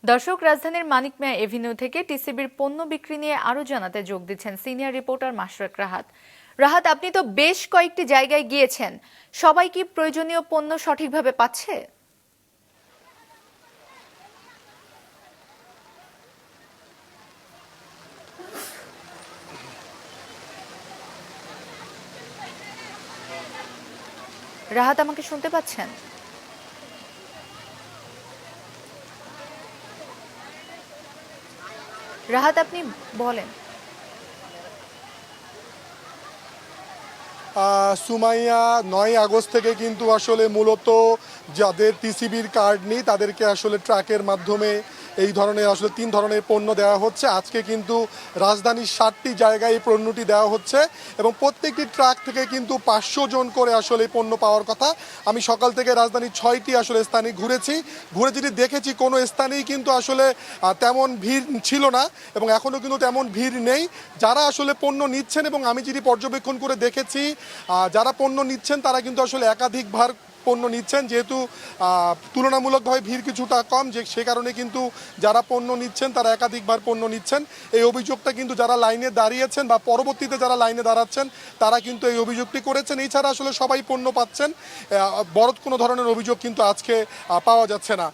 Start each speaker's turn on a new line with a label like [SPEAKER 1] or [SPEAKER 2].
[SPEAKER 1] দর্শক, রাজধানীর মানিক মিয়া এভিনিউ থেকে টিসিবির পণ্য বিক্রি নিয়ে আরো জানাতে যোগ দিচ্ছেন সিনিয়র রিপোর্টার মাশরাক রাহাত। রাহাত, আপনি তো বেশ কয়েকটি জায়গায় গিয়েছেন, সবাই কি প্রয়োজনীয় পণ্য সঠিকভাবে পাচ্ছে? রাহাত, আমাকে শুনতে পাচ্ছেন? রাহাত, আপনি বলেন।
[SPEAKER 2] সুমাইয়া, ৯ আগস্ট থেকে কিন্তু আসলে মূলত যাদের টিসিবির কার্ড নেই তাদেরকে আসলে ট্রাকের মাধ্যমে এই ধরনের আসলে ৩ ধরনের পণ্য দেওয়া হচ্ছে। আজকে কিন্তু রাজধানীর ৭টি জায়গায় এই পণ্যটি দেওয়া হচ্ছে এবং প্রত্যেকটি ট্রাক থেকে কিন্তু ৫০০ জন করে আসলে এই পণ্য পাওয়ার কথা। আমি সকাল থেকে রাজধানীর ৬টি আসলে স্থানে ঘুরে যেটি দেখেছি, কোনো স্থানেই কিন্তু আসলে তেমন ভিড় ছিল না এবং এখনও কিন্তু তেমন ভিড় নেই। যারা আসলে পণ্য নিচ্ছেন এবং আমি যেটি পর্যবেক্ষণ করে দেখেছি, যারা পণ্য নিচ্ছেন তারা কিন্তু আসলে একাধিকবার পণ্য নিচ্ছেন, যেহেতু তুলনামূলকভাবে ভিড় কিছুটা কম, সে কারণে কিন্তু যারা পণ্য নিচ্ছেন তারা একাধিকবার পণ্য নিচ্ছেন। এই অভিযোগটা কিন্তু যারা লাইনে দাঁড়িয়েছেন বা পরবর্তীতে যারা লাইনে দাঁড়াচ্ছেন তারা কিন্তু এই অভিযোগটি করেছেন। এছাড়া আসলে সবাই পণ্য পাচ্ছেন, বড় কোনো ধরনের অভিযোগ কিন্তু আজকে পাওয়া যাচ্ছে না।